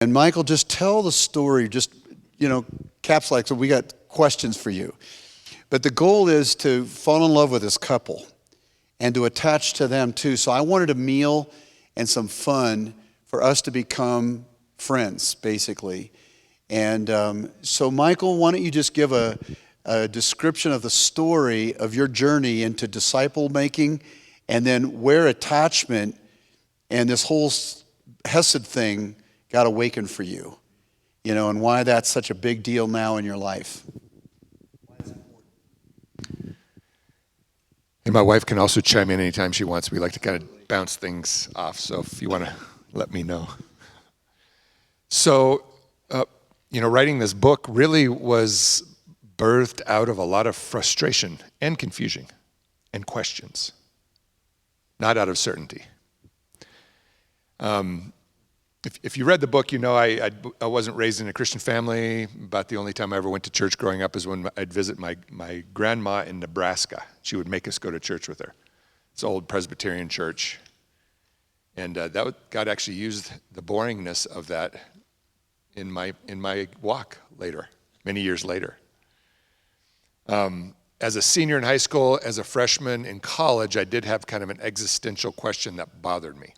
And Michael, just tell the story, just, caps like, so we got questions for you. But the goal is to fall in love with this couple and to attach to them too. So I wanted a meal and some fun for us to become friends, basically. And so Michael, why don't you just give a description of the story of your journey into disciple making, and then where attachment and this whole Hesed thing got awakened for you, and why that's such a big deal now in your life. And my wife can also chime in anytime she wants. We like to kind of bounce things off, so if you want to let me know. So, writing this book really was birthed out of a lot of frustration and confusion and questions, not out of certainty. If you read the book, I wasn't raised in a Christian family. About the only time I ever went to church growing up is when I'd visit my grandma in Nebraska. She would make us go to church with her. It's an old Presbyterian church. And God actually used the boringness of that in my walk later, many years later. As a senior in high school, as a freshman in college, I did have kind of an existential question that bothered me,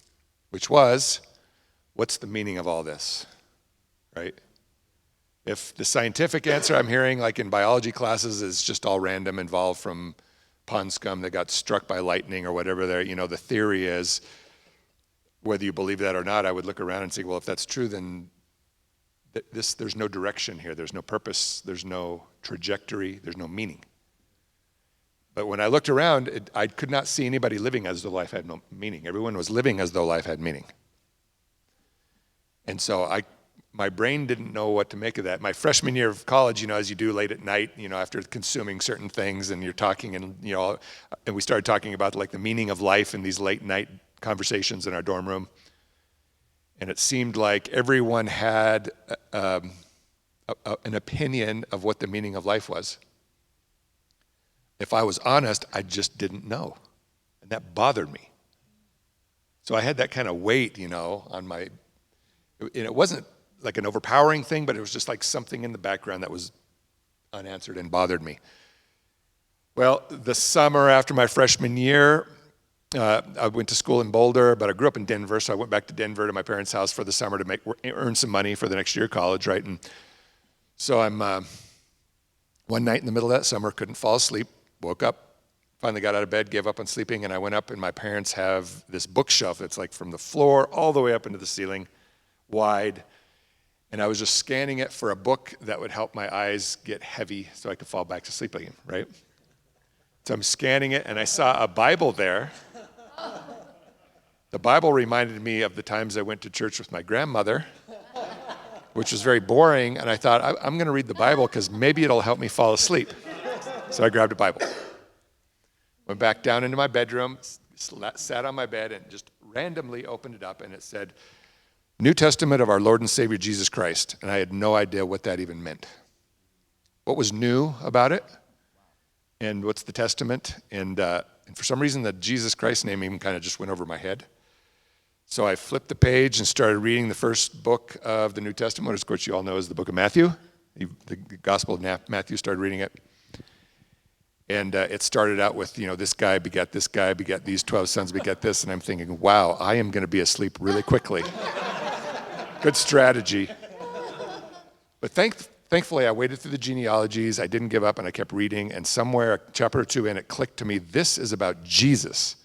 which was, what's the meaning of all this, right? If the scientific answer I'm hearing, like in biology classes, is just all random, involved from pond scum that got struck by lightning or whatever the theory is, whether you believe that or not, I would look around and say, well, if that's true, then there's no direction here. There's no purpose. There's no trajectory. There's no meaning. But when I looked around, I could not see anybody living as though life had no meaning. Everyone was living as though life had meaning. And so my brain didn't know what to make of that. My freshman year of college, as you do late at night, after consuming certain things, and you're talking, and and we started talking about like the meaning of life in these late night conversations in our dorm room. And it seemed like everyone had an opinion of what the meaning of life was. If I was honest, I just didn't know. And that bothered me. So I had that kind of weight, on my, and it wasn't like an overpowering thing, but it was just like something in the background that was unanswered and bothered me. Well, the summer after my freshman year, I went to school in Boulder, but I grew up in Denver, so I went back to Denver to my parents' house for the summer to earn some money for the next year of college, right? And so I'm one night in the middle of that summer, couldn't fall asleep, woke up, finally got out of bed, gave up on sleeping, and I went up, and my parents have this bookshelf that's like from the floor all the way up into the ceiling, wide, and I was just scanning it for a book that would help my eyes get heavy so I could fall back to sleep again, right? So I'm scanning it, and I saw a Bible there. The Bible reminded me of the times I went to church with my grandmother, which was very boring, and I thought, I'm going to read the Bible because maybe it'll help me fall asleep. So I grabbed a Bible, went back down into my bedroom, sat on my bed, and just randomly opened it up, and it said, New Testament of our Lord and Savior Jesus Christ, and I had no idea what that even meant. What was new about it? And what's the Testament? And for some reason, the Jesus Christ name even kind of just went over my head. So I flipped the page and started reading the first book of the New Testament, which of course you all know is the book of Matthew. The Gospel of Matthew, started reading it. And it started out with, this guy begat these 12 sons, begat this. And I'm thinking, wow, I am going to be asleep really quickly. Good strategy. But thankfully, I waited through the genealogies. I didn't give up, and I kept reading. And somewhere, a chapter or two in, it clicked to me, this is about Jesus.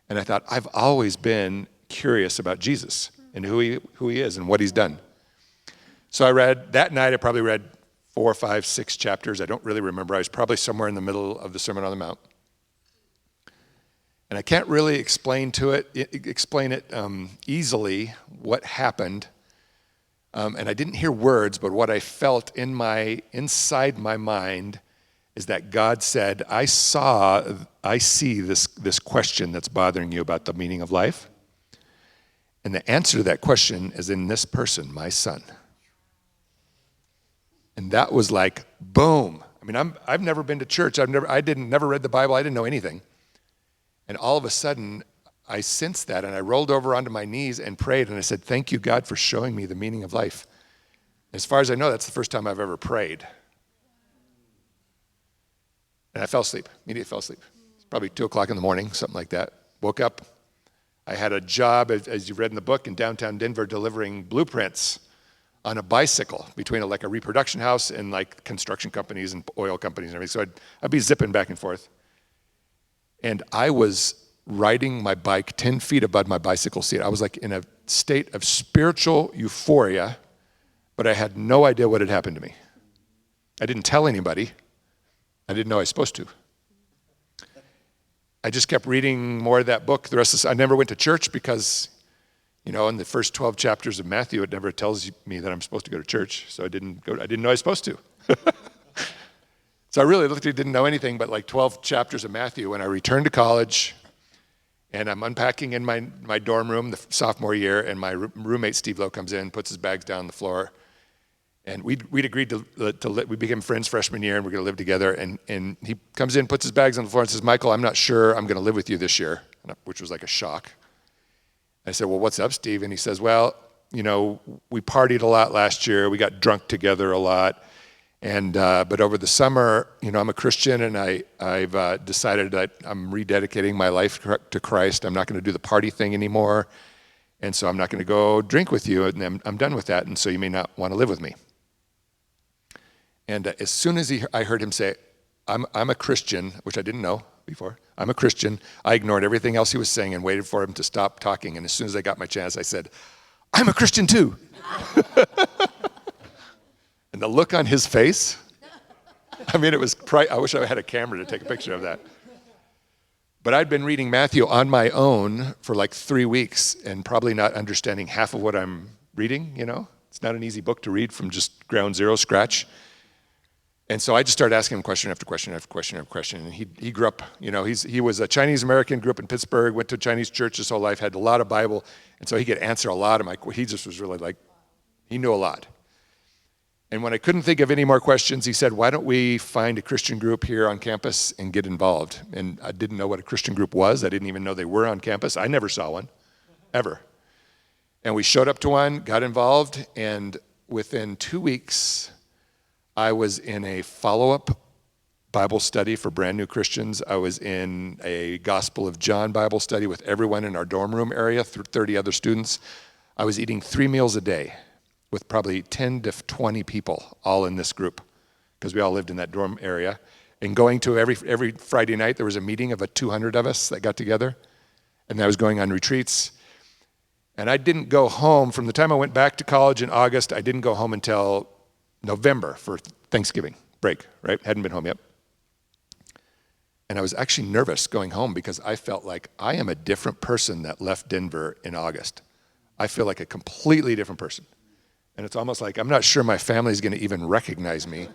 And I thought, I've always been curious about Jesus and who he is and what he's done. So that night, I probably read 4, 5, 6 chapters. I don't really remember. I was probably somewhere in the middle of the Sermon on the Mount. And I can't really explain it easily what happened. And I didn't hear words, but what I felt inside my mind is that God said, I see this question that's bothering you about the meaning of life. And the answer to that question is in this person, my son. And that was like, boom. I mean, I've never been to church. Never read the Bible. I didn't know anything. And all of a sudden, I sensed that, and I rolled over onto my knees and prayed, and I said, thank you, God, for showing me the meaning of life. As far as I know, that's the first time I've ever prayed. And I fell asleep, immediately fell asleep. It's probably 2 o'clock in the morning, something like that. Woke up. I had a job, as you've read in the book, in downtown Denver, delivering blueprints on a bicycle between like a reproduction house and like construction companies and oil companies and everything. So I'd be zipping back and forth. And I was riding my bike 10 feet above my bicycle seat. I was like in a state of spiritual euphoria, but I had no idea what had happened to me. I didn't tell anybody. I didn't know I was supposed to. I just kept reading more of that book. I never went to church because, in the first 12 chapters of Matthew, it never tells me that I'm supposed to go to church. So I didn't know I was supposed to. So I really literally didn't know anything but like 12 chapters of Matthew. When I returned to college, and I'm unpacking in my dorm room the sophomore year, and my roommate Steve Lowe comes in, puts his bags down on the floor, and we'd agreed we became friends freshman year, and we're going to live together. And he comes in, puts his bags on the floor, and says, "Michael, I'm not sure I'm going to live with you this year," which was like a shock. I said, "Well, what's up, Steve?" And he says, "Well, we partied a lot last year. We got drunk together a lot. And but over the summer, I'm a Christian, and I've decided that I'm rededicating my life to Christ. I'm not going to do the party thing anymore, and so I'm not going to go drink with you, and I'm done with that. And so you may not want to live with me." And as soon as I heard him say, "I'm a Christian," which I didn't know before. "I'm a Christian," I ignored everything else he was saying and waited for him to stop talking. And as soon as I got my chance, I said, "I'm a Christian too." And the look on his face, it was, I wish I had a camera to take a picture of that. But I'd been reading Matthew on my own for like 3 weeks and probably not understanding half of what I'm reading, It's not an easy book to read from just ground zero, scratch. And so I just started asking him question after question after question after question. And he grew up, he was a Chinese American, grew up in Pittsburgh, went to a Chinese church his whole life, had a lot of Bible. And so he could answer a lot of he just was really like, he knew a lot. And when I couldn't think of any more questions, he said, "Why don't we find a Christian group here on campus and get involved?" And I didn't know what a Christian group was. I didn't even know they were on campus. I never saw one, ever. And we showed up to one, got involved, and within 2 weeks, I was in a follow-up Bible study for brand new Christians. I was in a Gospel of John Bible study with everyone in our dorm room area, 30 other students. I was eating 3 meals a day with probably 10 to 20 people all in this group, because we all lived in that dorm area. And going to every Friday night, there was a meeting of 200 of us that got together, and I was going on retreats. And I didn't go home, from the time I went back to college in August, I didn't go home until November for Thanksgiving break, right? Hadn't been home yet. And I was actually nervous going home because I felt like I am a different person that left Denver in August. I feel like a completely different person. And it's almost like I'm not sure my family's going to even recognize me.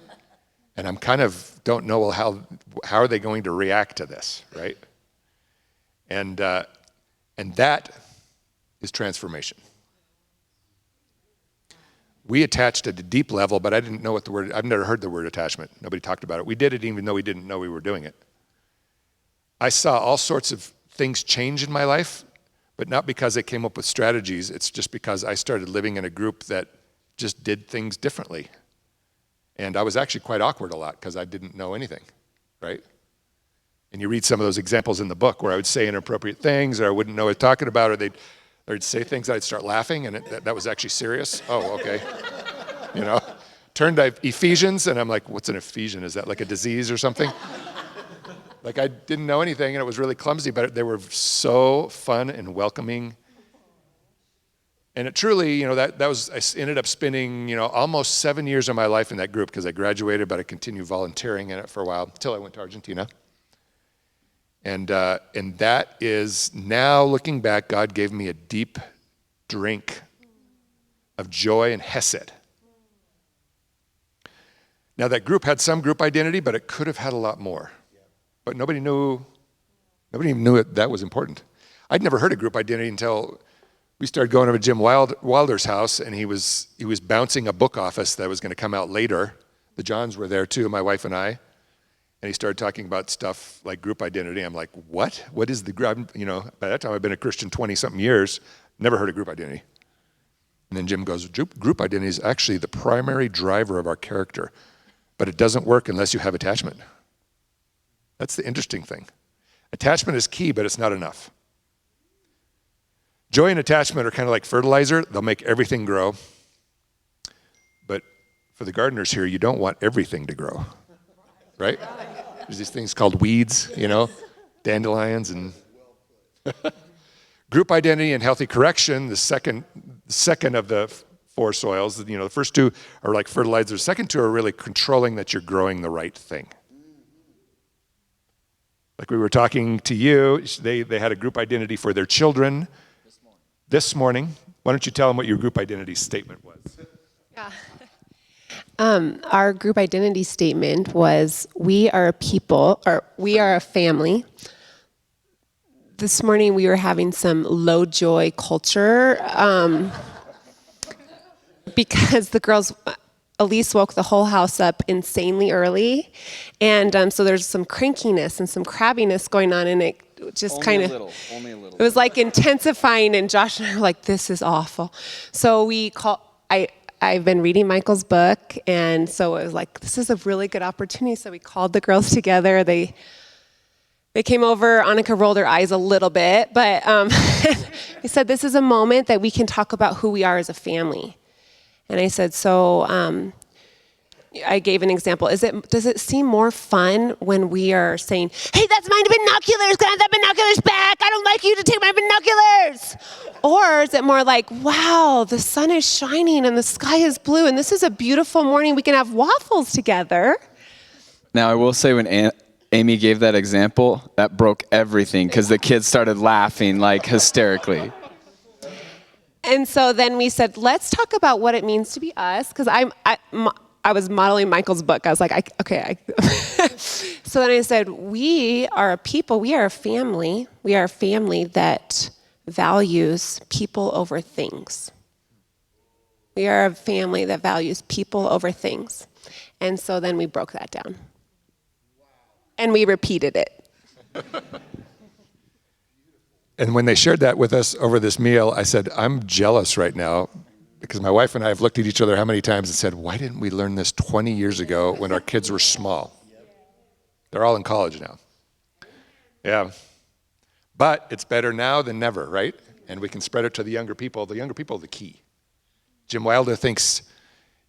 And I'm kind of don't know, well, how are they going to react to this, right? And that is transformation. We attached at a deep level, but I didn't know I've never heard the word attachment. Nobody talked about it. We did it even though we didn't know we were doing it. I saw all sorts of things change in my life, but not because I came up with strategies. It's just because I started living in a group that just did things differently. And I was actually quite awkward a lot because I didn't know anything, right? And you read some of those examples in the book where I would say inappropriate things, or I wouldn't know what I was talking about, or they'd say things, I'd start laughing, and that was actually serious. Oh, okay. Turned to Ephesians, and I'm like, what's an Ephesian? Is that like a disease or something? Like I didn't know anything, and it was really clumsy, but they were so fun and welcoming. And it truly, I ended up spending, almost 7 years of my life in that group, because I graduated, but I continued volunteering in it for a while until I went to Argentina. And that is, now looking back, God gave me a deep drink of joy and hesed. Now that group had some group identity, but it could have had a lot more. But nobody even knew that was important. I'd never heard of group identity until we started going over to Jim Wilder's house, and he was bouncing a book office that was going to come out later. The Johns were there too, my wife and I. And he started talking about stuff like group identity. I'm like, what? What is the group? You know, by that time I've been a Christian 20-something years, never heard of group identity. And then Jim goes, group identity is actually the primary driver of our character, but it doesn't work unless you have attachment. That's the interesting thing. Attachment is key, but it's not enough. Joy and attachment are kind of like fertilizer. They'll make everything grow. But for the gardeners here, you don't want everything to grow, right? There's these things called weeds, you know, dandelions and group identity and healthy correction, the second of the four soils. You know, the first two are like fertilizer. The second two are really controlling that you're growing the right thing. Like we were talking to you, they had a group identity for their children this morning. Why don't you tell them what your group identity statement was? Yeah. Our group identity statement was, we are a people, or we are a family. This morning we were having some low joy culture because the girls, Elise woke the whole house up insanely early. And so there's some crankiness and some crabbiness going on, and it just kind of, only a little. it was like intensifying, and Josh and I were like, this is awful. So I've been reading Michael's book, and so it was like, this is a really good opportunity. So we called the girls together. They came over. Annika rolled her eyes a little bit, but he said, this is a moment that we can talk about who we are as a family. And I said, so I gave an example. Does it seem more fun when we are saying, hey, that's my binoculars, can I have that binoculars back? I don't like you to take my binoculars. Or is it more like, wow, the sun is shining and the sky is blue and this is a beautiful morning. We can have waffles together. Now, I will say when Amy gave that example, that broke everything because the kids started laughing like hysterically. And so then we said, let's talk about what it means to be us, because I was modeling Michael's book. I was like, So then I said, we are a people, we are a family. We are a family that values people over things. We are a family that values people over things. And so then we broke that down. And we repeated it. And when they shared that with us over this meal, I said, I'm jealous right now because my wife and I have looked at each other how many times and said, why didn't we learn this 20 years ago when our kids were small? They're all in college now. Yeah. But it's better now than never, right? And we can spread it to the younger people. The younger people are the key. Jim Wilder thinks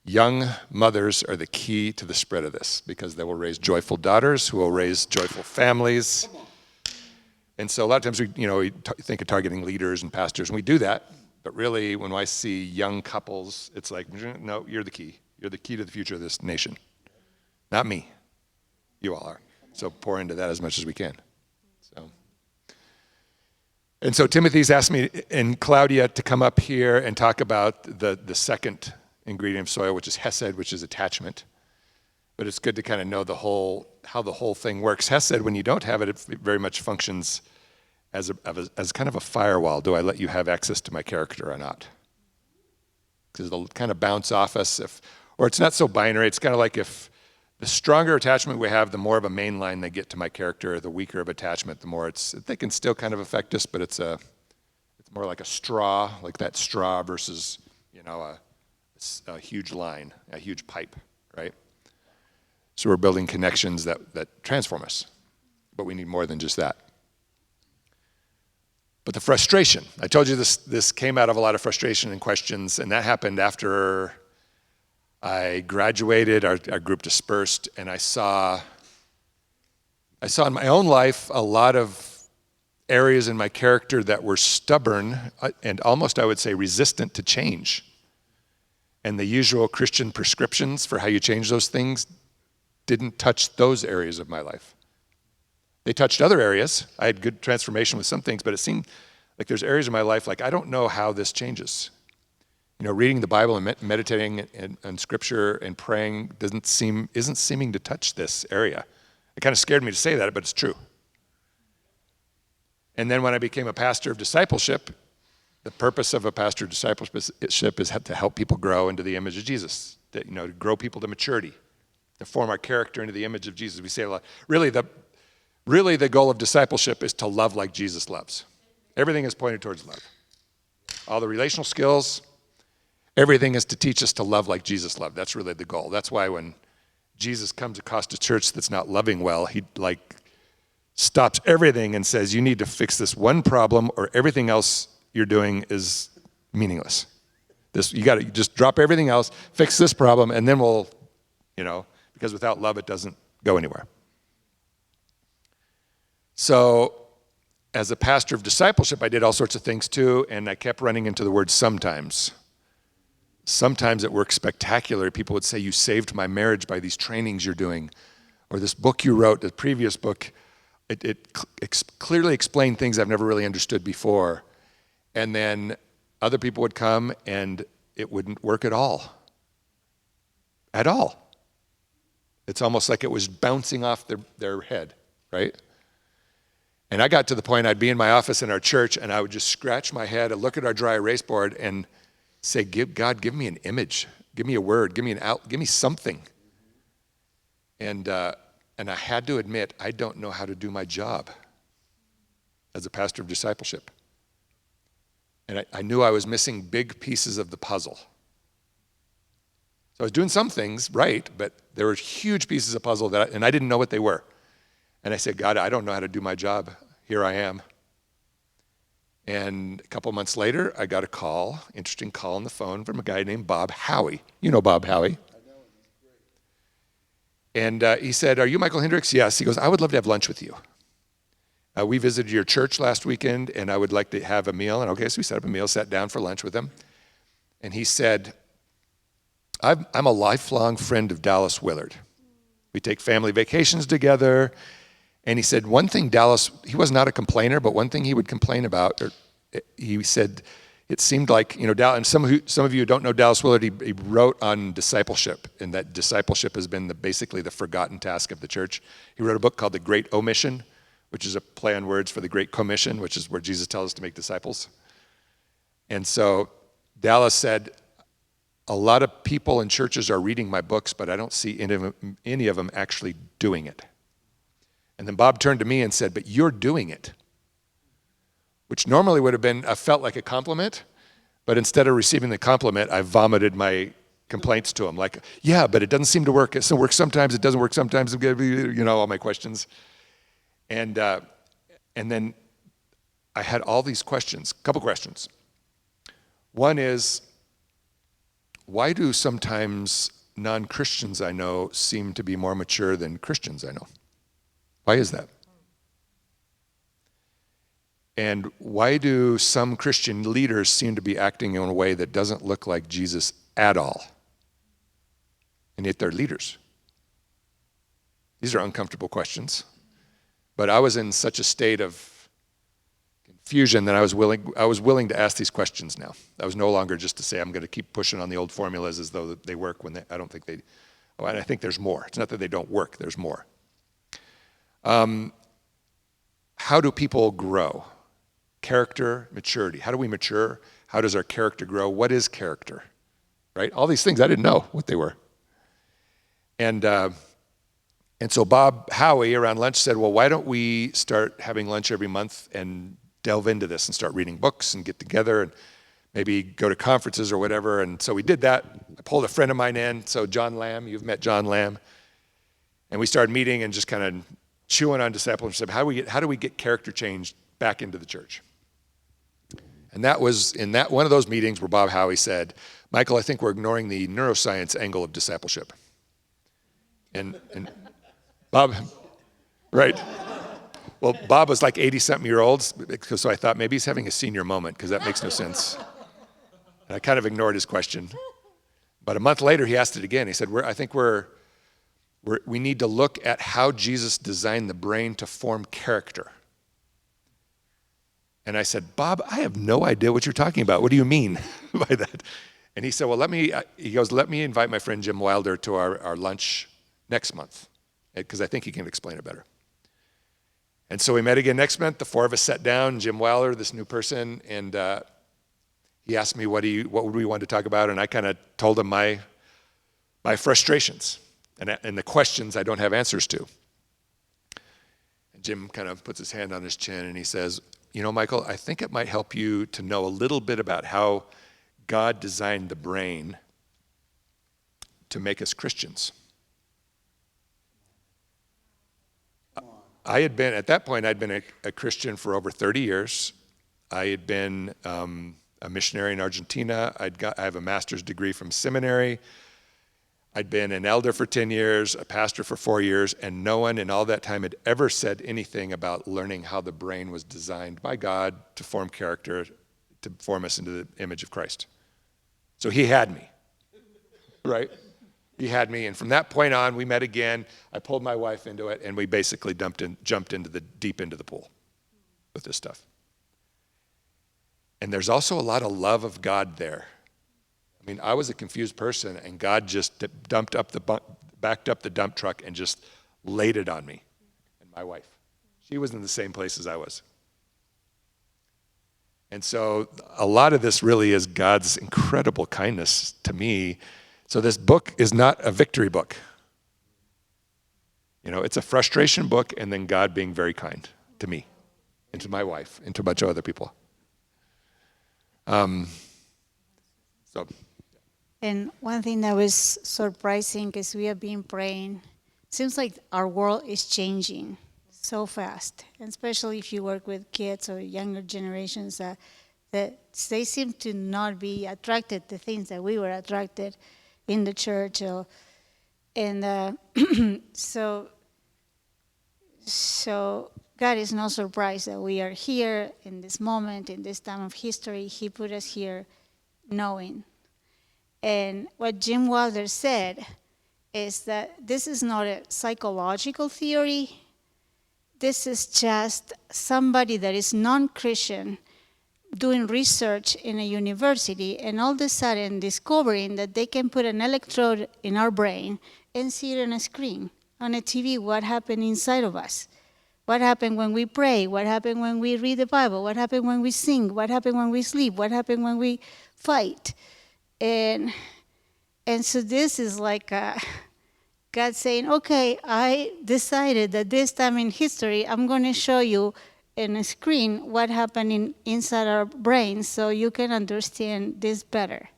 young mothers are the key to the spread of this because they will raise joyful daughters who will raise joyful families. And so a lot of times we think of targeting leaders and pastors, and we do that. But really, when I see young couples, it's like, no, you're the key. You're the key to the future of this nation. Not me. You all are. So pour into that as much as we can. And so Timothy's asked me and Claudia to come up here and talk about the second ingredient of soil, which is hesed, which is attachment. But it's good to kind of know how the whole thing works. Hesed, when you don't have it, it very much functions as kind of a firewall. Do I let you have access to my character or not? Because it'll kind of bounce off us, or it's not so binary. It's kind of like if the stronger attachment we have, the more of a main line they get to my character. The weaker of attachment, the more they can still kind of affect us, but it's more like a straw, like that straw versus a huge line, a huge pipe, right? So we're building connections that transform us, but we need more than just that. But the frustration, I told you this came out of a lot of frustration and questions, and that happened after I graduated, our group dispersed, and I saw in my own life a lot of areas in my character that were stubborn and almost, I would say, resistant to change. And the usual Christian prescriptions for how you change those things didn't touch those areas of my life. They touched other areas. I had good transformation with some things, but it seemed like there's areas of my life like I don't know how this changes. Reading the Bible and meditating on Scripture and praying isn't seeming to touch this area. It kind of scared me to say that, but it's true. And then when I became a pastor of discipleship, the purpose of a pastor of discipleship is to help people grow into the image of Jesus, to grow people to maturity, to form our character into the image of Jesus. We say a lot. Really, the goal of discipleship is to love like Jesus loves. Everything is pointed towards love. All the relational skills, everything is to teach us to love like Jesus loved. That's really the goal. That's why when Jesus comes across a church that's not loving well, he stops everything and says, you need to fix this one problem or everything else you're doing is meaningless. You got to just drop everything else, fix this problem, and then we'll, because without love, it doesn't go anywhere. So as a pastor of discipleship, I did all sorts of things too, and I kept running into the word sometimes. Sometimes it works spectacular. People would say, you saved my marriage by these trainings you're doing, or this book you wrote, the previous book, it clearly explained things I've never really understood before. And then other people would come and it wouldn't work at all. At all. It's almost like it was bouncing off their head, right? And I got to the point I'd be in my office in our church and I would just scratch my head and look at our dry erase board and say, God, give me an image. Give me a word. Give me something. And I had to admit, I don't know how to do my job as a pastor of discipleship. And I knew I was missing big pieces of the puzzle. So I was doing some things right, but there were huge pieces of puzzle and I didn't know what they were. And I said, God, I don't know how to do my job. Here I am. And a couple months later, I got a call, interesting call on the phone from a guy named Bob Howie. You know Bob Howie. And he said, are you Michael Hendricks? Yes. He goes, I would love to have lunch with you. We visited your church last weekend, and I would like to have a meal. And okay, so we set up a meal, sat down for lunch with him. And he said, I'm a lifelong friend of Dallas Willard. We take family vacations together. And he said one thing he was not a complainer, but one thing he would complain about, he said, it seemed like, and some of you who don't know Dallas Willard, he wrote on discipleship, and that discipleship has been basically the forgotten task of the church. He wrote a book called The Great Omission, which is a play on words for the Great Commission, which is where Jesus tells us to make disciples. And so Dallas said, a lot of people in churches are reading my books, but I don't see any of them actually doing it. And then Bob turned to me and said, but you're doing it. Which normally would have been, I felt like a compliment, but instead of receiving the compliment, I vomited my complaints to him. Like, yeah, but it doesn't seem to work. It works sometimes, it doesn't work sometimes, all my questions. And then I had all these questions, a couple questions. One is, why do sometimes non-Christians I know seem to be more mature than Christians I know? Why is that? And why do some Christian leaders seem to be acting in a way that doesn't look like Jesus at all? And yet they're leaders. These are uncomfortable questions. But I was in such a state of confusion that I was willing to ask these questions now. I was no longer just to say I'm going to keep pushing on the old formulas as though they work when I don't think they. Oh, and I think there's more. It's not that they don't work. There's more. How do people grow? Character, maturity. How do we mature? How does our character grow? What is character? Right? All these things I didn't know what they were. And so Bob Howie around lunch said, well, why don't we start having lunch every month and delve into this and start reading books and get together and maybe go to conferences or whatever. And so we did that. I pulled a friend of mine in. So John Lamb, you've met John Lamb. And we started meeting and just kind of chewing on discipleship. How do we get character change back into the church? And that was in one of those meetings where Bob Howie said, Michael, I think we're ignoring the neuroscience angle of discipleship. And Bob, right. Well, Bob was like 80-something-year-old, so I thought maybe he's having a senior moment because that makes no sense. And I kind of ignored his question. But a month later, he asked it again. He said, I think we need to look at how Jesus designed the brain to form character. And I said, Bob, I have no idea what you're talking about. What do you mean by that? And he said, well, let me invite my friend Jim Wilder to our lunch next month, because I think he can explain it better. And so we met again next month. The four of us sat down, Jim Wilder, this new person, and he asked me what would we want to talk about, and I kind of told him my frustrations. And the questions I don't have answers to. And Jim kind of puts his hand on his chin and he says, you know, Michael, I think it might help you to know a little bit about how God designed the brain to make us Christians. At that point, I'd been a Christian for over 30 years. I had been a missionary in Argentina. I have a master's degree from seminary. I'd been an elder for 10 years, a pastor for 4 years, and no one in all that time had ever said anything about learning how the brain was designed by God to form character, to form us into the image of Christ. So he had me, right? He had me, and from that point on, we met again. I pulled my wife into it, and we basically jumped into the deep into the pool with this stuff. And there's also a lot of love of God there. I mean, I was a confused person, and God just backed up the dump truck and just laid it on me and my wife. She was in the same place as I was. And so a lot of this really is God's incredible kindness to me. So this book is not a victory book. You know, it's a frustration book, and then God being very kind to me and to my wife and to a bunch of other people. And one thing that was surprising is we have been praying. It seems like our world is changing so fast, and especially if you work with kids or younger generations, that they seem to not be attracted to things that we were attracted in the church. So God is not surprised that we are here in this moment, in this time of history. He put us here knowing. And what Jim Wilder said is that this is not a psychological theory. This is just somebody that is non-Christian doing research in a university and all of a sudden discovering that they can put an electrode in our brain and see it on a screen, on a TV, what happened inside of us. What happened when we pray? What happened when we read the Bible? What happened when we sing? What happened when we sleep? What happened when we fight? And so this is like God saying, okay, I decided that this time in history, I'm going to show you in a screen what happened inside our brains so you can understand this better.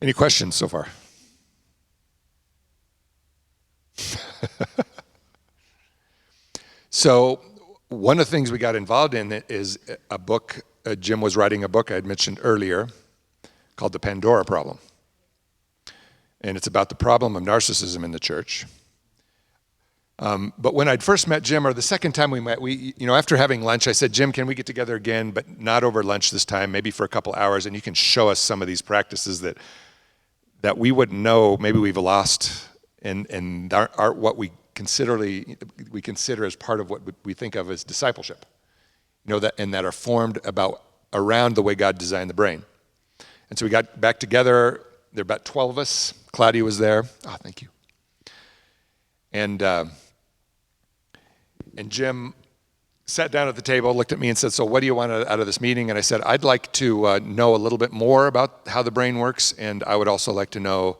Any questions so far? So one of the things we got involved in is a book. Jim was writing a book I had mentioned earlier called The Pandora Problem. And it's about the problem of narcissism in the church. But when I'd first met Jim, or the second time we met, after having lunch, I said, Jim, can we get together again, but not over lunch this time, maybe for a couple hours, and you can show us some of these practices that we wouldn't know, maybe we've lost, and aren't what we consider as part of what we think of as discipleship, that are formed around the way God designed the brain. And so we got back together. There were about 12 of us. Claudia was there. Oh, thank you. And Jim sat down at the table, looked at me and said, so what do you want out of this meeting? And I said, I'd like to know a little bit more about how the brain works, and I would also like to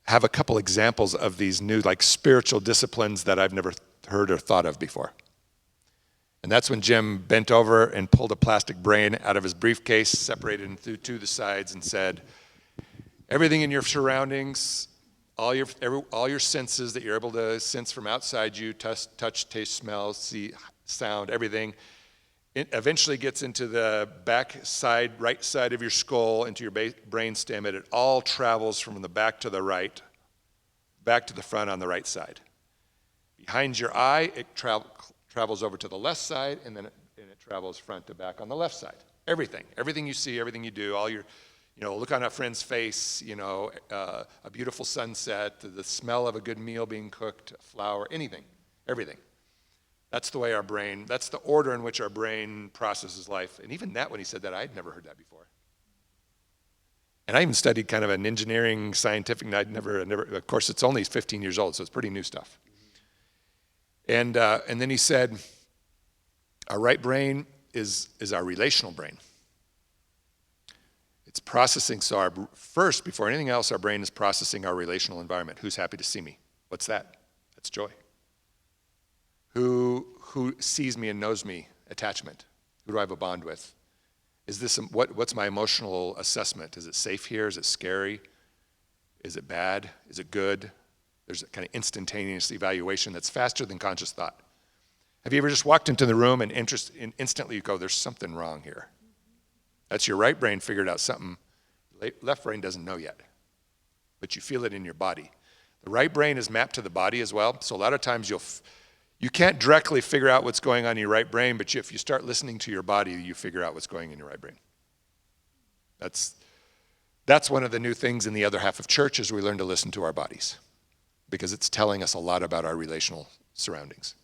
have a couple examples of these new spiritual disciplines that I've never heard or thought of before. And that's when Jim bent over and pulled a plastic brain out of his briefcase, separated it to the sides, and said, everything in your surroundings, all your senses that you're able to sense from outside you, touch, taste, smell, see, sound, everything, it eventually gets into the back side, right side of your skull, into your brain stem, and it all travels from the back to the right, back to the front on the right side. Behind your eye, it travels over to the left side, and then it travels front to back on the left side. Everything you see, everything you do, all your, look on a friend's face, a beautiful sunset, the smell of a good meal being cooked, a flower, anything, everything. That's the way that's the order in which our brain processes life. And even that, when he said that, I'd never heard that before. And I even studied kind of an engineering, scientific, I'd never, of course, it's only 15 years old, so it's pretty new stuff. And then he said, our right brain is our relational brain. It's processing. So first, before anything else, our brain is processing our relational environment. Who's happy to see me? What's that? That's joy. Who sees me and knows me? Attachment. Who do I have a bond with? Is this what's my emotional assessment? Is it safe here? Is it scary? Is it bad? Is it good? There's a kind of instantaneous evaluation that's faster than conscious thought. Have you ever just walked into the room and instantly you go, there's something wrong here? That's your right brain figured out something. Left brain doesn't know yet, but you feel it in your body. The right brain is mapped to the body as well, so a lot of times you can't directly figure out what's going on in your right brain, but if you start listening to your body, you figure out what's going on in your right brain. That's one of the new things in the other half of church is we learn to listen to our bodies because it's telling us a lot about our relational surroundings.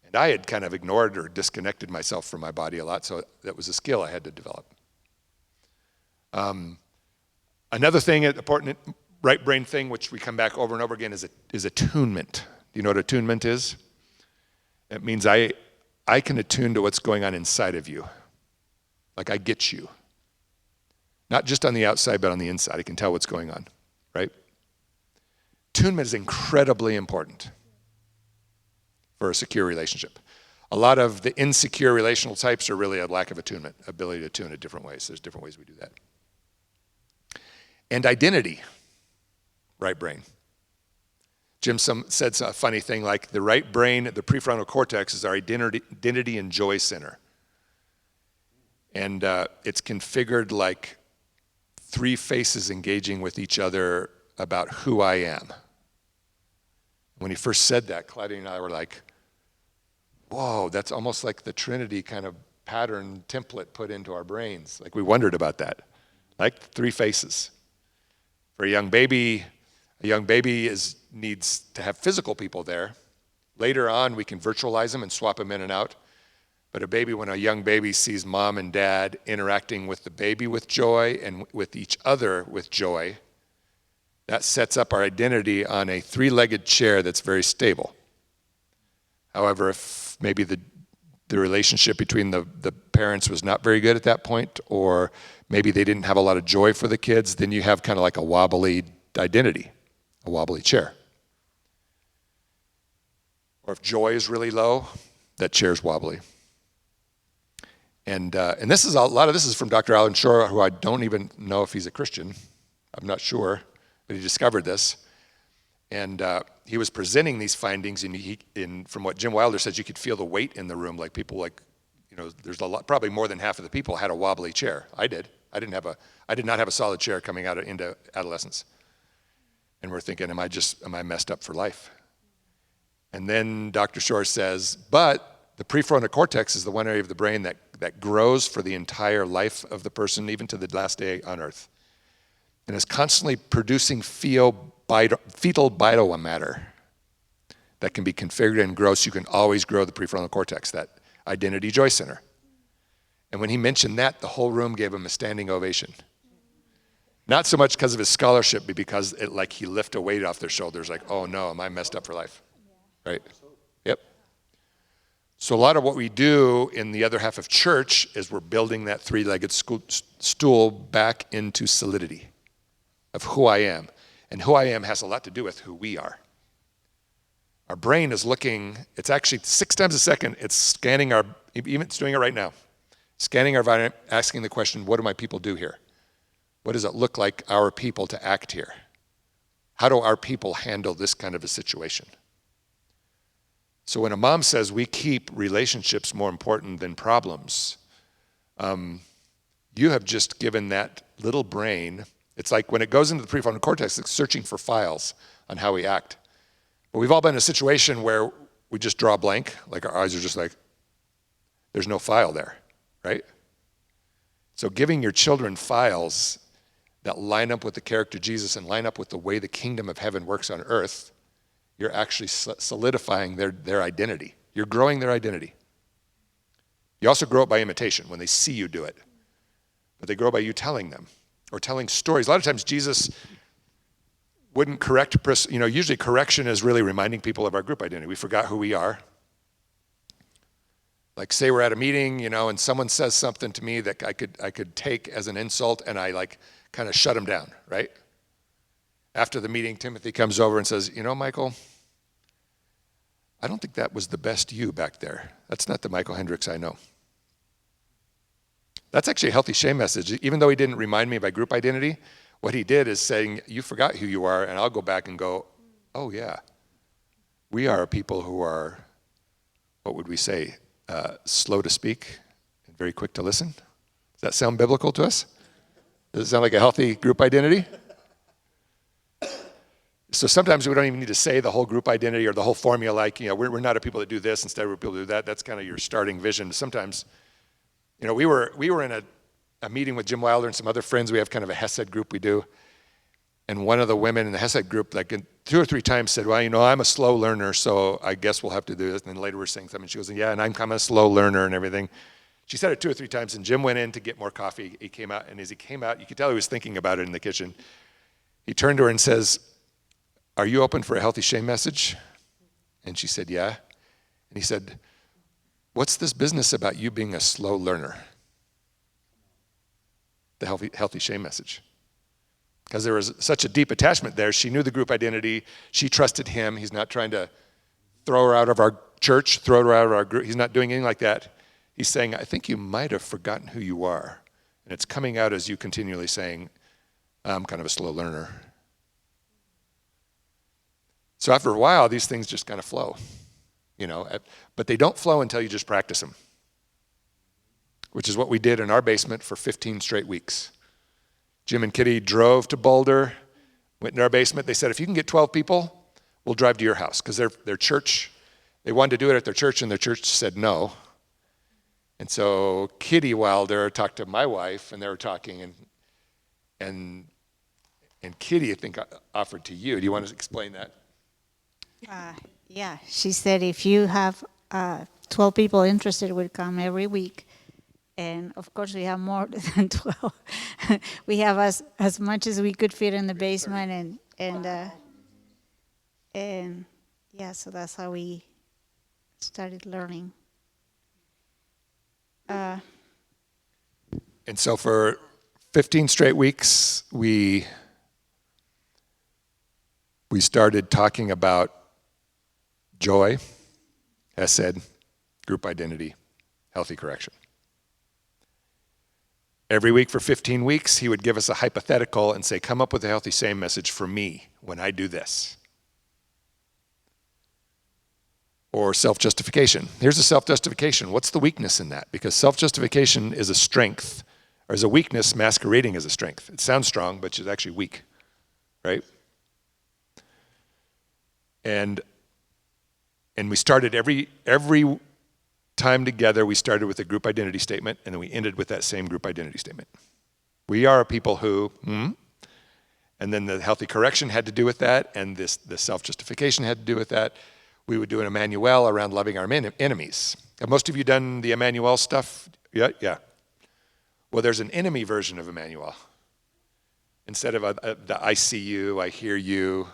And I had kind of ignored or disconnected myself from my body a lot, so that was a skill I had to develop. Another thing, important right brain thing, which we come back over and over again, is attunement. Do you know what attunement is? It means I can attune to what's going on inside of you. Like I get you. Not just on the outside, but on the inside. I can tell what's going on, right? Attunement is incredibly important for a secure relationship. A lot of the insecure relational types are really a lack of attunement, ability to attune in different ways. There's different ways we do that. And identity, right brain. Jim said a funny thing like the right brain, the prefrontal cortex is our identity and joy center. And it's configured like three faces engaging with each other about who I am. When he first said that, Claudia and I were like, whoa, that's almost like the Trinity kind of pattern template put into our brains. Like we wondered about that. Like three faces. For a young baby needs to have physical people there. Later on, we can virtualize them and swap them in and out. But when a young baby sees mom and dad interacting with the baby with joy and with each other with joy, that sets up our identity on a three-legged chair that's very stable. However, if maybe the relationship between the parents was not very good at that point, or maybe they didn't have a lot of joy for the kids, then you have kind of like a wobbly identity, a wobbly chair. Or if joy is really low, that chair's wobbly. And this is a lot of this is from Dr. Alan Shore, who I don't even know if he's a Christian. I'm not sure, but he discovered this. And he was presenting these findings, and from what Jim Wilder says, you could feel the weight in the room, like people there's a lot, probably more than half of the people had a wobbly chair. I did. I did not have a solid chair coming out into adolescence. And we're thinking, am I messed up for life? And then Dr. Shore says, but the prefrontal cortex is the one area of the brain that grows for the entire life of the person, even to the last day on earth, and is constantly producing fetal biomatter that can be configured and grow, so you can always grow the prefrontal cortex, that identity joy center. And when he mentioned that, the whole room gave him a standing ovation. Not so much because of his scholarship, but because he lifted a weight off their shoulders, like, oh no, am I messed up for life? Right? Yep. So a lot of what we do in the other half of church is we're building that three-legged stool back into solidity of who I am. And who I am has a lot to do with who we are. Our brain is looking, it's actually 6 times a second, it's scanning it's doing it right now, scanning our environment, asking the question, what do my people do here? What does it look like our people to act here? How do our people handle this kind of a situation? So when a mom says we keep relationships more important than problems, you have just given that little brain, it's like when it goes into the prefrontal cortex, it's searching for files on how we act. But we've all been in a situation where we just draw a blank, like our eyes are just like, there's no file there, right? So giving your children files that line up with the character of Jesus and line up with the way the kingdom of heaven works on earth, you're actually solidifying their identity. You're growing their identity. You also grow it by imitation when they see you do it. But they grow by you telling them or telling stories. A lot of times Jesus wouldn't correct, usually correction is really reminding people of our group identity. We forgot who we are. Like say we're at a meeting, and someone says something to me that I could take as an insult, and I like kind of shut them down, right? After the meeting, Timothy comes over and says, Michael, I don't think that was the best you back there. That's not the Michael Hendricks I know. That's actually a healthy shame message. Even though he didn't remind me of my group identity, what he did is saying, you forgot who you are, and I'll go back and go, oh yeah, we are a people who are, what would we say, slow to speak and very quick to listen. Does that sound biblical to us? Does it sound like a healthy group identity? So sometimes we don't even need to say the whole group identity or the whole formula, like, we're not a people that do this, instead we're people that do that. That's kind of your starting vision. Sometimes, we were in a meeting with Jim Wilder and some other friends. We have kind of a Hesed group we do. And one of the women in the Hesed group, like 2 or 3 times said, well, I'm a slow learner, so I guess we'll have to do this. And then later we're saying something. She goes, yeah, and I'm kind of a slow learner and everything. She said it 2 or 3 times, and Jim went in to get more coffee. He came out, and as he came out, you could tell he was thinking about it in the kitchen. He turned to her and says, are you open for a healthy shame message? And she said, yeah. And he said, what's this business about you being a slow learner? The healthy shame message. Because there was such a deep attachment there. She knew the group identity. She trusted him. He's not trying to throw her out of our church, throw her out of our group. He's not doing anything like that. He's saying, I think you might have forgotten who you are. And it's coming out as you continually saying, I'm kind of a slow learner. So after a while, these things just kind of flow, but they don't flow until you just practice them, which is what we did in our basement for 15 straight weeks. Jim and Kitty drove to Boulder, went in our basement. They said, if you can get 12 people, we'll drive to your house, because their church, they wanted to do it at their church, and their church said no. And so Kitty Wilder talked to my wife, and they were talking, and Kitty, I think, offered to you. Do you want to explain that? Yeah, she said if you have 12 people interested, we'll come every week. And of course, we have more than 12. We have as much as we could fit in the basement, and yeah, so that's how we started learning. And so for 15 straight weeks, we started talking about joy, Hesed, group identity, healthy correction. Every week for 15 weeks, he would give us a hypothetical and say, come up with a healthy shame message for me when I do this. Or self-justification. Here's a self-justification. What's the weakness in that? Because self-justification is a strength, or is a weakness masquerading as a strength. It sounds strong, but it's actually weak, right? And we started every time together, we started with a group identity statement, and then we ended with that same group identity statement. We are a people who, and then the healthy correction had to do with that, and the self-justification had to do with that. We would do an Emmanuel around loving our enemies. Have most of you done the Emmanuel stuff? Yeah. Well, there's an enemy version of Emmanuel. Instead of the I see you, I hear you,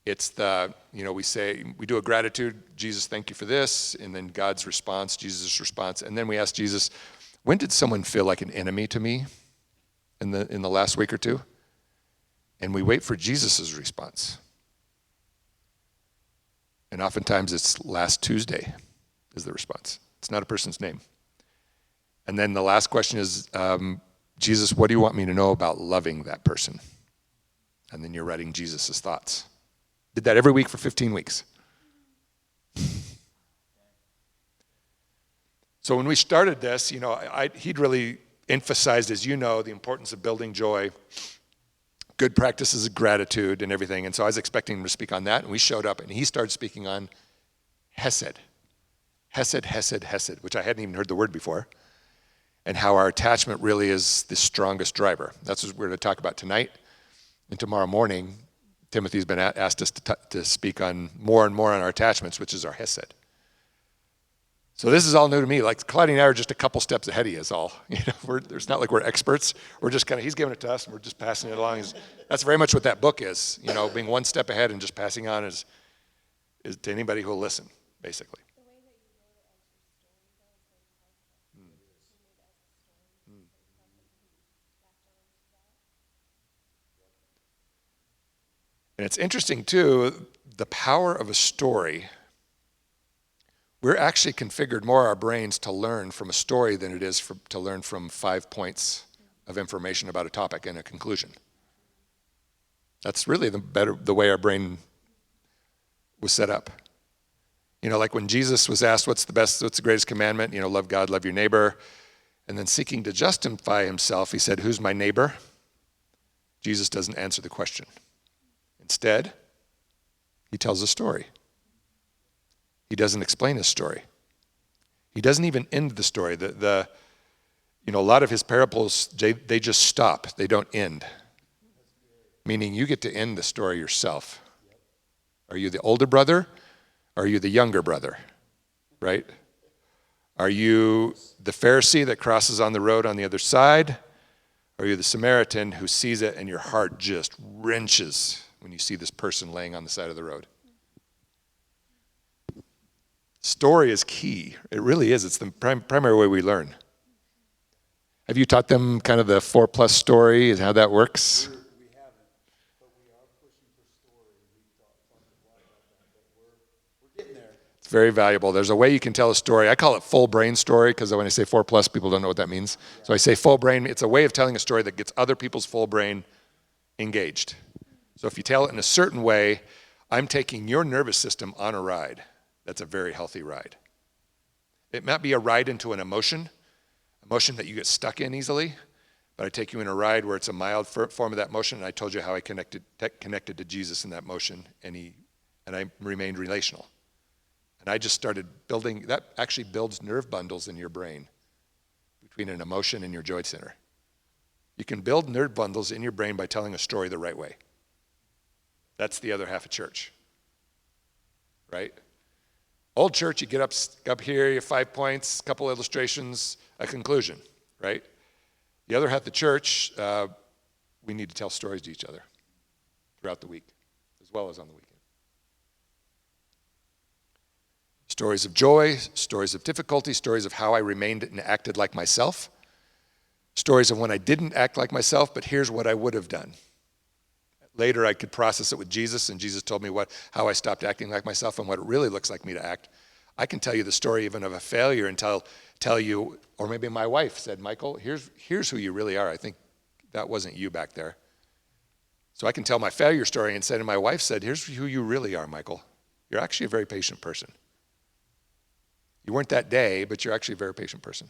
it's the, we do a gratitude, Jesus, thank you for this, and then God's response, Jesus' response, and then we ask Jesus, when did someone feel like an enemy to me in the last week or two? And we wait for Jesus' response. And oftentimes it's last Tuesday is the response. It's not a person's name. And then the last question is, Jesus, what do you want me to know about loving that person? And then you're writing Jesus' thoughts. Did that every week for 15 weeks. So when we started this, he'd really emphasized, as you know, the importance of building joy, good practices of gratitude and everything. And so I was expecting him to speak on that, and we showed up, and he started speaking on Hesed. Hesed, Hesed, Hesed, which I hadn't even heard the word before, and how our attachment really is the strongest driver. That's what we're going to talk about tonight. And tomorrow morning, Timothy's been asked us to speak on more and more on our attachments, which is our Hesed. So this is all new to me. Like Claudia and I are just a couple steps ahead of you is all. It's not like we're experts. We're just he's giving it to us and we're just passing it along. That's very much what that book is, being one step ahead and just passing on is to anybody who will listen, basically. And it's interesting, too, the power of a story. We're actually configured more our brains to learn from a story than it is to learn from 5 points of information about a topic and a conclusion. That's really the way our brain was set up. You know, like when Jesus was asked, what's the greatest commandment? You know, love God, love your neighbor. And then seeking to justify himself, he said, who's my neighbor? Jesus doesn't answer the question. Instead, he tells a story. He doesn't explain his story. He doesn't even end the story. A lot of his parables, they just stop. They don't end. Meaning you get to end the story yourself. Are you the older brother? Or are you the younger brother? Right? Are you the Pharisee that crosses on the road on the other side? Or are you the Samaritan who sees it and your heart just wrenches when you see this person laying on the side of the road? Story is key. It really is. It's the primary way we learn. Have you taught them kind of the 4+ story and how that works? We haven't, but we are pushing for story. We've talked a lot about that, but we're getting there. It's very valuable. There's a way you can tell a story. I call it full brain story because when I say 4+, people don't know what that means. So I say full brain. It's a way of telling a story that gets other people's full brain engaged. So if you tell it in a certain way, I'm taking your nervous system on a ride. That's a very healthy ride. It might be a ride into an emotion that you get stuck in easily, but I take you in a ride where it's a mild form of that motion, and I told you how I connected to Jesus in that motion, and I remained relational. And I just started building, that actually builds nerve bundles in your brain between an emotion and your joy center. You can build nerve bundles in your brain by telling a story the right way. That's the other half of church, right? Old church, you get up here, you have 5 points, a couple illustrations, a conclusion, right? The other half of the church, we need to tell stories to each other throughout the week, as well as on the weekend. Stories of joy, stories of difficulty, stories of how I remained and acted like myself, stories of when I didn't act like myself, but here's what I would have done. Later, I could process it with Jesus, and Jesus told me how I stopped acting like myself and what it really looks like me to act. I can tell you the story even of a failure and tell you, or maybe my wife said, Michael, here's who you really are. I think that wasn't you back there. So I can tell my failure story and say to my wife said, here's who you really are, Michael. You're actually a very patient person. You weren't that day, but you're actually a very patient person.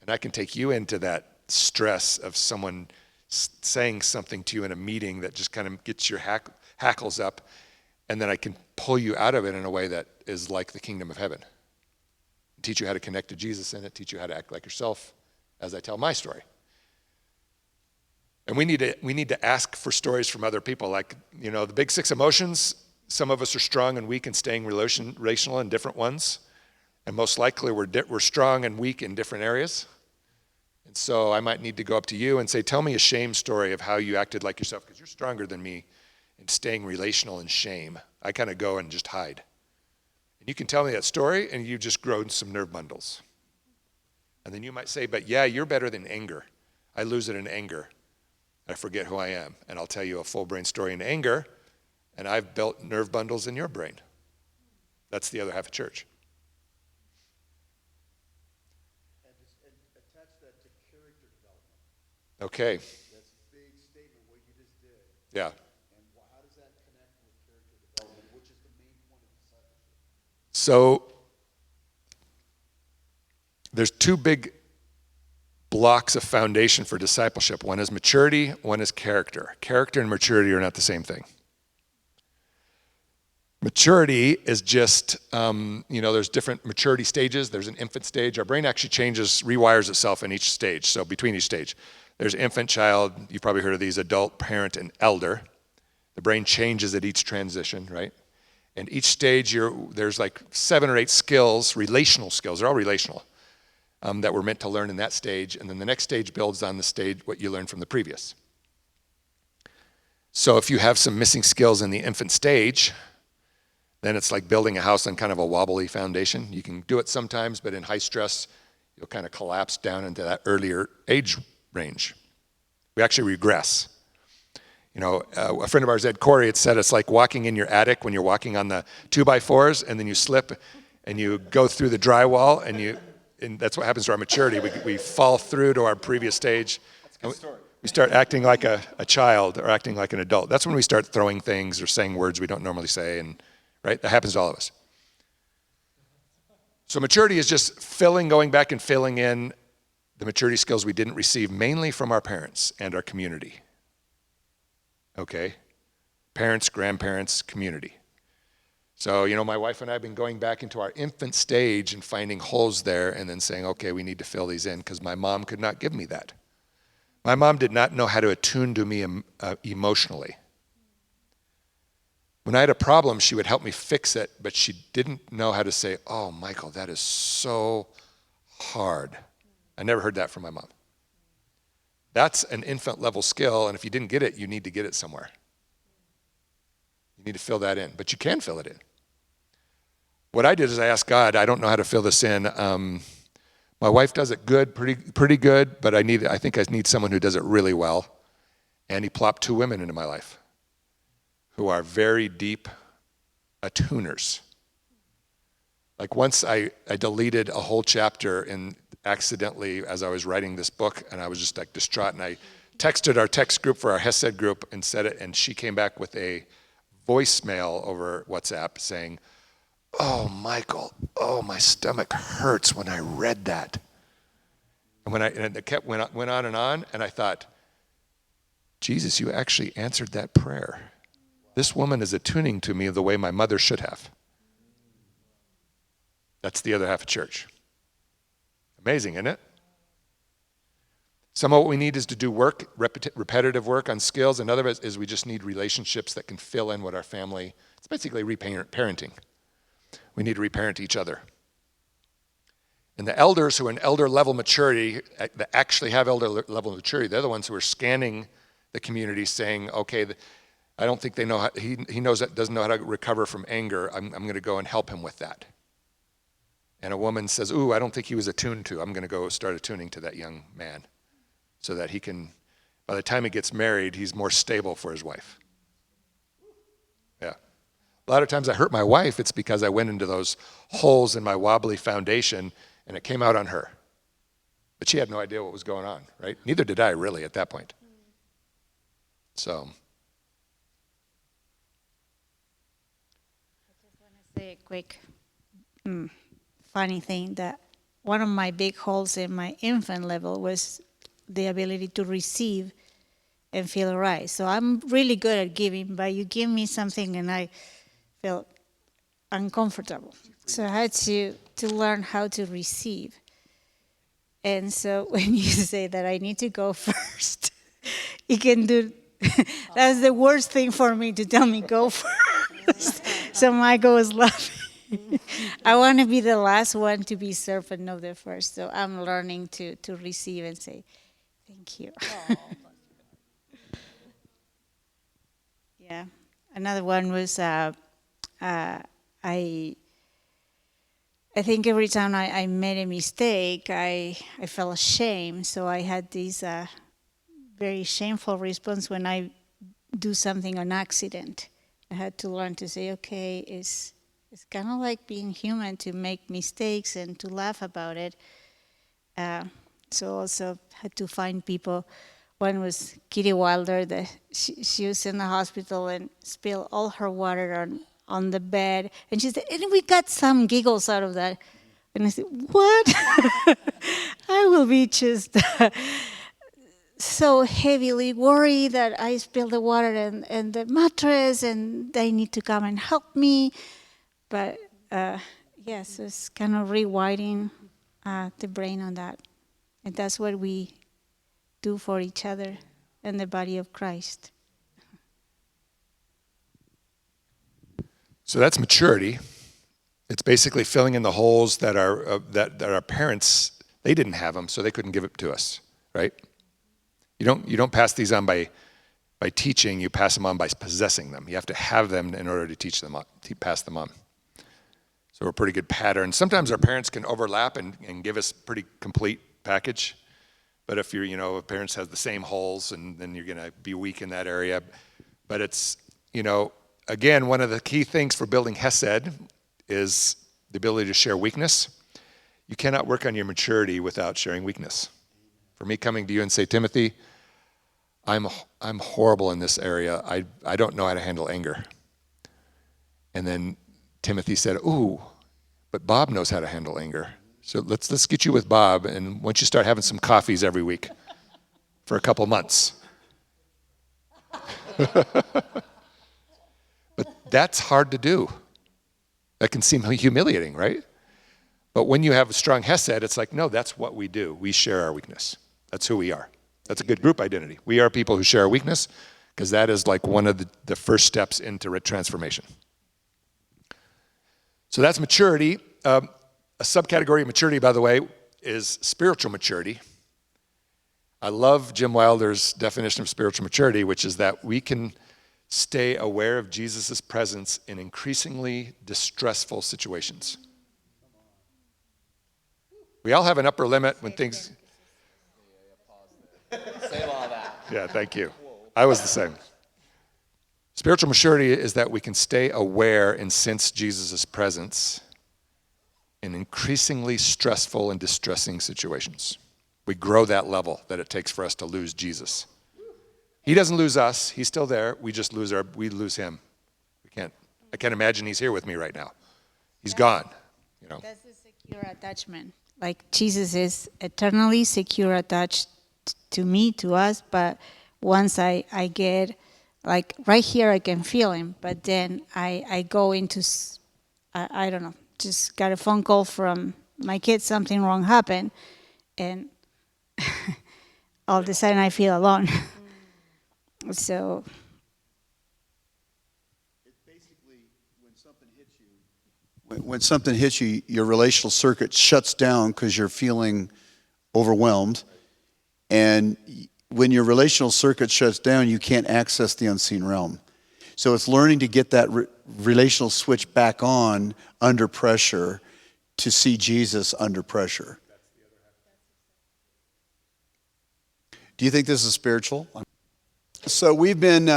And I can take you into that stress of someone saying something to you in a meeting that just kind of gets your hackles up, and then I can pull you out of it in a way that is like the kingdom of heaven. Teach you how to connect to Jesus in it, teach you how to act like yourself as I tell my story. And we need to ask for stories from other people. Like, the big 6 emotions, some of us are strong and weak in staying relational in different ones. And most likely we're strong and weak in different areas. And so I might need to go up to you and say, tell me a shame story of how you acted like yourself, because you're stronger than me in staying relational in shame. I kind of go and just hide. And you can tell me that story, and you've just grown some nerve bundles. And then you might say, but yeah, you're better than anger. I lose it in anger. I forget who I am. And I'll tell you a full brain story in anger, and I've built nerve bundles in your brain. That's the other half of church. Okay. That's a big statement, what you just did. Yeah. And how does that connect with character development, which is the main point of discipleship? So there's 2 big blocks of foundation for discipleship. One is maturity, one is character. Character and maturity are not the same thing. Maturity is just, there's different maturity stages. There's an infant stage. Our brain actually rewires itself in each stage, so between each stage. There's infant, child, you've probably heard of these, adult, parent, and elder. The brain changes at each transition, right? And each stage, there's like 7 or 8 skills, relational skills, they're all relational, that we're meant to learn in that stage. And then the next stage builds on the stage, what you learned from the previous. So if you have some missing skills in the infant stage, then it's like building a house on kind of a wobbly foundation. You can do it sometimes, but in high stress, you'll kind of collapse down into that earlier age range. We actually regress. A friend of ours, Ed Corey, had said it's like walking in your attic when you're walking on the 2x4s, and then you slip and you go through the drywall, and that's what happens to our maturity. We fall through to our previous stage. That's a good story. We start acting like a child or acting like an adult. That's when we start throwing things or saying words we don't normally say, and right? That happens to all of us. So maturity is just going back and filling in the maturity skills we didn't receive, mainly from our parents and our community. Okay? Parents, grandparents, community. So, my wife and I have been going back into our infant stage and finding holes there and then saying, okay, we need to fill these in, because my mom could not give me that. My mom did not know how to attune to me emotionally. When I had a problem, she would help me fix it, but she didn't know how to say, oh, Michael, that is so hard. I never heard that from my mom. That's an infant level skill, and if you didn't get it, you need to get it somewhere. You need to fill that in, but you can fill it in. What I did is I asked God, I don't know how to fill this in. My wife does it good, pretty good, but I think I need someone who does it really well. And he plopped 2 women into my life who are very deep attuners. Like once I deleted a whole chapter accidentally as I was writing this book, and I was just like distraught, and I texted our text group for our Hesed group and said it, and she came back with a voicemail over WhatsApp saying, oh, Michael, my stomach hurts when I read that. And it went on, and I thought, Jesus, you actually answered that prayer. This woman is attuning to me the way my mother should have. That's the other half of church. Amazing, isn't it? Some of what we need is to do work, repetitive work on skills. Another is we just need relationships that can fill in what our family, it's basically parenting. We need to reparent each other. And the elders who are in elder level maturity, that actually have elder level maturity, they're the ones who are scanning the community saying, okay, I don't think they know how, he doesn't know how to recover from anger. I'm going to go and help him with that. And a woman says, ooh, I don't think he was attuned to. I'm going to go start attuning to that young man so that he can, by the time he gets married, he's more stable for his wife. Yeah. A lot of times I hurt my wife, it's because I went into those holes in my wobbly foundation and it came out on her. But she had no idea what was going on, right? Neither did I really at that point. So. I just want to say a quick funny thing that one of my big holes in my infant level was the ability to receive and feel right. So I'm really good at giving, but you give me something and I felt uncomfortable. So I had to learn how to receive. And so when you say that I need to go first, you can do, that's the worst thing for me to tell me go first. So Michael was laughing. I want to be the last one to be served and not the first. So I'm learning to receive and say, thank you. Yeah. Another one was I think every time I made a mistake, I felt ashamed. So I had this very shameful response when I do something on accident. I had to learn to say, okay, it's kind of like being human to make mistakes and to laugh about it. So also had to find people. One was Kitty Wilder. She was in the hospital and spilled all her water on the bed. And she said, and we got some giggles out of that. And I said, what? I will be just so heavily worried that I spilled the water and the mattress and they need to come and help me. But yes, it's kind of rewiring the brain on that. And that's what we do for each other and the body of Christ. So that's maturity. It's basically filling in the holes that our parents, they didn't have them, so they couldn't give it to us, right? You don't pass these on by teaching. You pass them on by possessing them. You have to have them in order to teach them, pass them on. So we're a pretty good pattern. Sometimes our parents can overlap and give us a pretty complete package, But if you're, if parents have the same holes, and then you're going to be weak in that area. But it's, again, one of the key things for building Hesed is the ability to share weakness. You cannot work on your maturity without sharing weakness. For me, coming to you and say, Timothy, I'm horrible in this area. I don't know how to handle anger. And then Timothy said, ooh, but Bob knows how to handle anger. So let's get you with Bob, and once you start having some coffees every week for a couple months. But that's hard to do. That can seem humiliating, right? But when you have a strong Hesed, it's like, no, that's what we do. We share our weakness. That's who we are. That's a good group identity. We are people who share our weakness, because that is like one of the first steps into transformation. So that's maturity. A subcategory of maturity, by the way, is spiritual maturity. I love Jim Wilder's definition of spiritual maturity, which is that we can stay aware of Jesus' presence in increasingly distressful situations. We all have an upper limit when things... Say all that. Yeah, thank you. I was the same. Spiritual maturity is that we can stay aware and sense Jesus' presence in increasingly stressful and distressing situations. We grow that level that it takes for us to lose Jesus. He doesn't lose us. He's still there. We just lose him. I can't imagine he's here with me right now. He's gone. That's the secure attachment. Like Jesus is eternally secure attached to me, to us, but once I get, like right here I can feel him, but then I go into, I don't know, just got a phone call from my kids, something wrong happened, and all of a sudden I feel alone. So it's basically when something hits you, your relational circuit shuts down because you're feeling overwhelmed. And when your relational circuit shuts down, you can't access the unseen realm. So it's learning to get that relational switch back on under pressure to see Jesus under pressure. Do you think this is spiritual? So we've been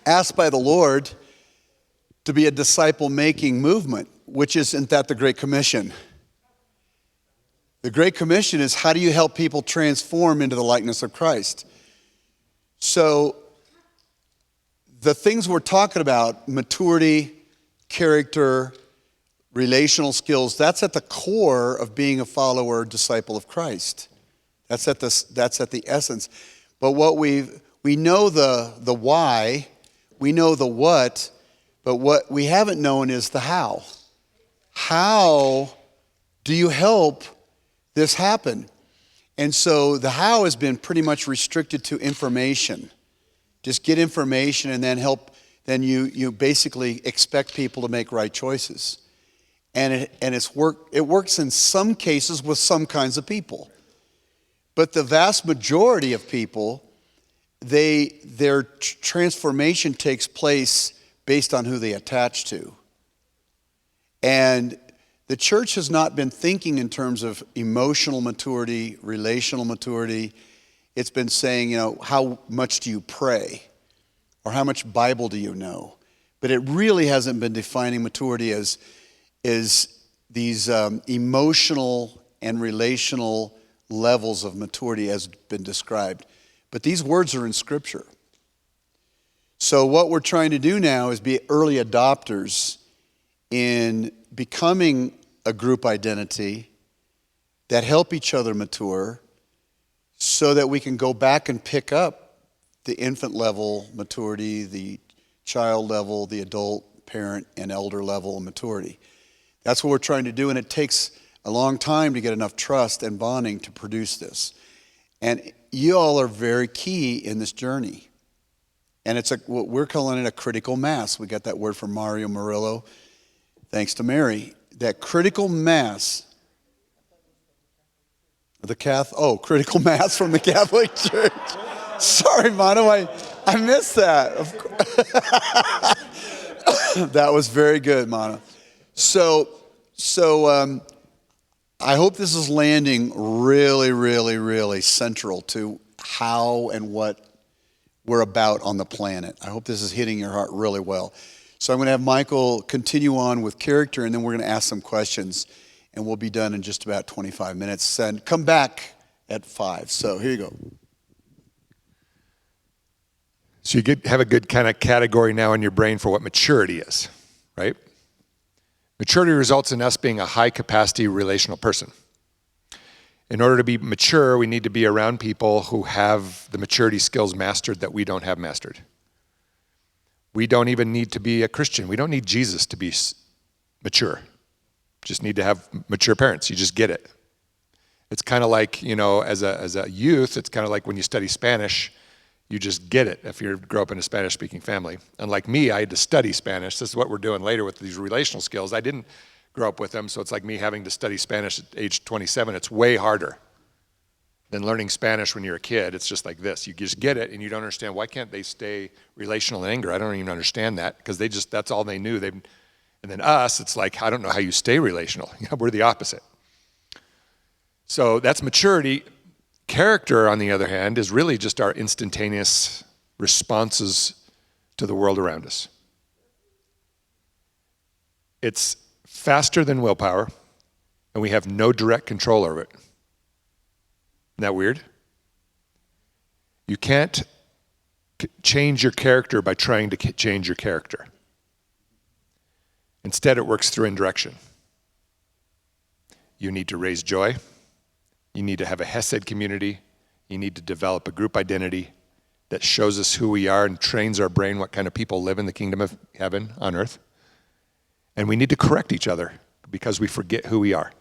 asked by the Lord to be a disciple-making movement, which isn't that the Great Commission? The Great Commission is, how do you help people transform into the likeness of Christ? So the things we're talking about, maturity, character, relational skills, that's at the core of being a follower, disciple of Christ. That's at the essence. But what we know the why, we know the what, but what we haven't known is the how. How do you help this happen? And so the how has been pretty much restricted to information. Just get information and then help. Then you basically expect people to make right choices. And it works in some cases with some kinds of people. But the vast majority of people, their transformation takes place based on who they attach to. And the church has not been thinking in terms of emotional maturity, relational maturity. It's been saying, how much do you pray? Or how much Bible do you know? But it really hasn't been defining maturity as these emotional and relational levels of maturity as been described. But these words are in Scripture. So what we're trying to do now is be early adopters in becoming a group identity that help each other mature so that we can go back and pick up the infant level maturity, the child level, the adult, parent, and elder level of maturity. That's what we're trying to do, and it takes a long time to get enough trust and bonding to produce this. And you all are very key in this journey. And it's what we're calling it a critical mass. We got that word from Mario Murillo, thanks to Mary. That critical mass, critical mass from the Catholic Church. Sorry, Mano, I missed that. That was very good, Mano. So I hope this is landing really, really, really central to how and what we're about on the planet. I hope this is hitting your heart really well. So I'm going to have Michael continue on with character, and then we're going to ask some questions, and we'll be done in just about 25 minutes. And come back at 5. So here you go. So you have a good kind of category now in your brain for what maturity is, right? Maturity results in us being a high-capacity relational person. In order to be mature, we need to be around people who have the maturity skills mastered that we don't have mastered. We don't even need to be a Christian. We don't need Jesus to be mature. Just need to have mature parents. You just get it. It's kind of like, as a youth, it's kind of like when you study Spanish, you just get it if you grow up in a Spanish-speaking family. Unlike me, I had to study Spanish. This is what we're doing later with these relational skills. I didn't grow up with them, so it's like me having to study Spanish at age 27. It's way harder than learning Spanish when you're a kid. It's just like this. You just get it, and you don't understand, why can't they stay relational in anger? I don't even understand that, because that's all they knew. And then us, it's like, I don't know how you stay relational. We're the opposite. So that's maturity. Character, on the other hand, is really just our instantaneous responses to the world around us. It's faster than willpower, and we have no direct control over it. Isn't that weird? You can't change your character by trying to change your character. Instead, it works through indirection. You need to raise joy. You need to have a Hesed community. You need to develop a group identity that shows us who we are and trains our brain what kind of people live in the kingdom of heaven on earth. And we need to correct each other because we forget who we are.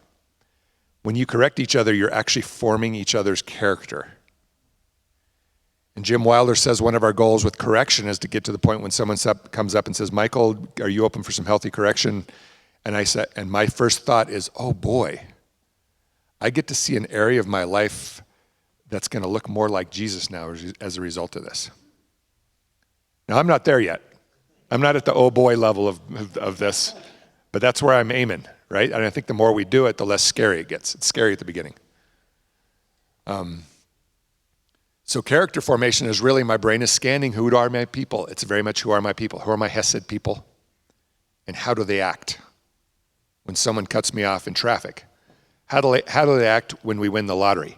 When you correct each other, you're actually forming each other's character. And Jim Wilder says one of our goals with correction is to get to the point when someone comes up and says, Michael, are you open for some healthy correction? And I said, and my first thought is, oh boy, I get to see an area of my life that's going to look more like Jesus now as a result of this. Now, I'm not there yet. I'm not at the oh boy level of this, but that's where I'm aiming, right? And I think the more we do it, the less scary it gets. It's scary at the beginning. So character formation is really, my brain is scanning who are my people. It's very much who are my people. Who are my Hesed people? And how do they act when someone cuts me off in traffic? How do they act when we win the lottery?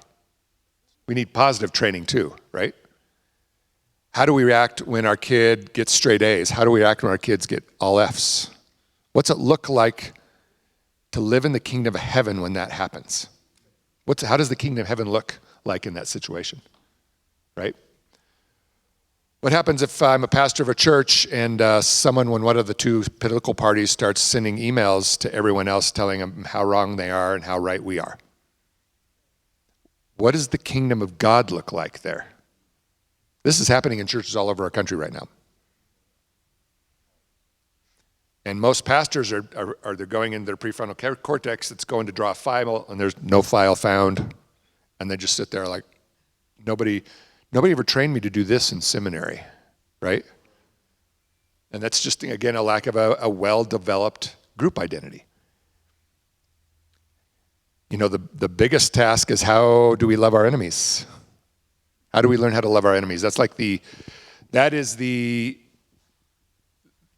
We need positive training too, right? How do we react when our kid gets straight A's? How do we react when our kids get all F's? What's it look like to live in the kingdom of heaven when that happens? How does the kingdom of heaven look like in that situation, right? What happens if I'm a pastor of a church and when one of the two political parties starts sending emails to everyone else telling them how wrong they are and how right we are? What does the kingdom of God look like there? This is happening in churches all over our country right now. And most pastors they're going into their prefrontal cortex. It's going to draw a file, and there's no file found. And they just sit there like, nobody ever trained me to do this in seminary, right? And that's just, again, a lack of a well-developed group identity. The biggest task is, how do we love our enemies? How do we learn how to love our enemies? That is the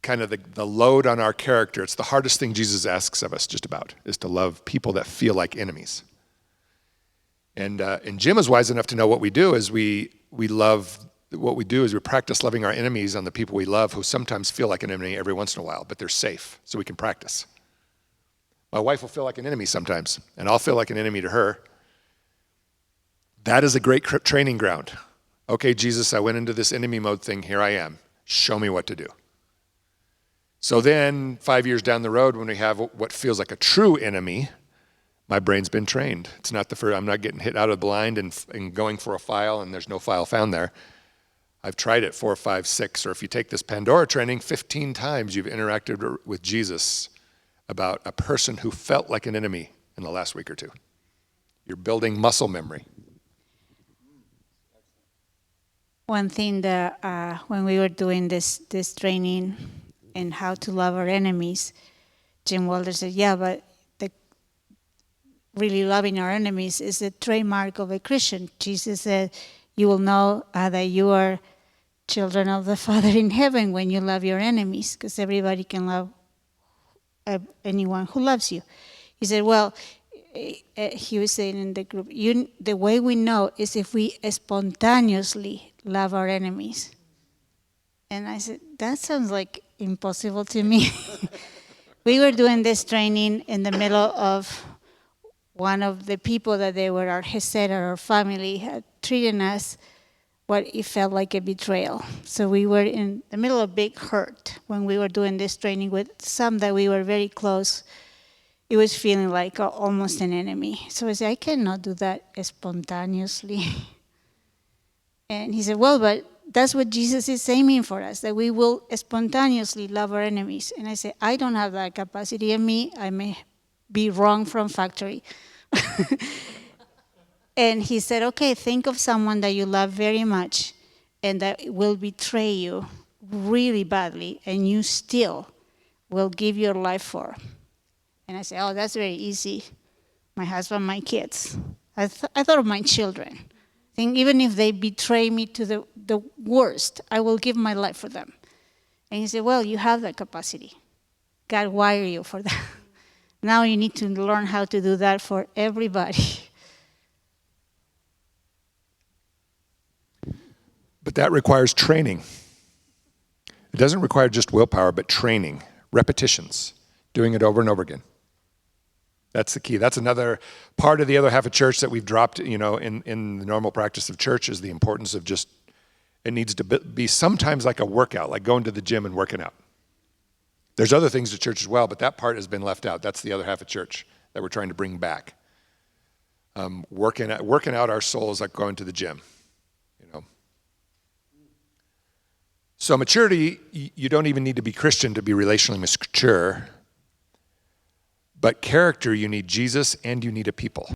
kind of the load on our character. It's the hardest thing Jesus asks of us, just about, is to love people that feel like enemies. And Jim is wise enough to know what we do is we practice loving our enemies on the people we love, who sometimes feel like an enemy every once in a while, but they're safe, so we can practice. My wife will feel like an enemy sometimes, and I'll feel like an enemy to her. That is a great training ground. Okay, Jesus, I went into this enemy mode thing. Here I am. Show me what to do. So then 5 years down the road, when we have what feels like a true enemy, my brain's been trained. It's not I'm not getting hit out of the blind and going for a file and there's no file found there. I've tried it 4, 5, 6, or if you take this Pandora training, 15 times you've interacted with Jesus about a person who felt like an enemy in the last week or two. You're building muscle memory. One thing that when we were doing this training in how to love our enemies, Jim Wilder said, yeah, but really loving our enemies is the trademark of a Christian. Jesus said, you will know that you are children of the Father in heaven when you love your enemies, because everybody can love anyone who loves you. He said, well, he was saying in the group, the way we know is if we spontaneously love our enemies. And I said, that sounds like impossible to me. We were doing this training in the middle of one of the people that they were our Hesed, our family, had treated us what it felt like a betrayal. So we were in the middle of big hurt when we were doing this training with some that we were very close. It was feeling like almost an enemy. So I said, I cannot do that spontaneously. And he said, well, but that's what Jesus is aiming for us, that we will spontaneously love our enemies. And I said, I don't have that capacity in me. I may be wrong from factory. And he said, okay, think of someone that you love very much and that will betray you really badly, and you still will give your life for. And I said, oh, that's very easy. My husband, my kids. I thought of my children. I think even if they betray me to the worst, I will give my life for them. And he said, well, you have that capacity. God wired you for that. Now you need to learn how to do that for everybody. But that requires training. It doesn't require just willpower, but training, repetitions, doing it over and over again. That's the key. That's another part of the other half of church that we've dropped, in the normal practice of church, is the importance of just, it needs to be sometimes like a workout, like going to the gym and working out. There's other things to church as well, but that part has been left out. That's the other half of church that we're trying to bring back. Working out our souls like going to the gym, So maturity, you don't even need to be Christian to be relationally mature. But character, you need Jesus and you need a people.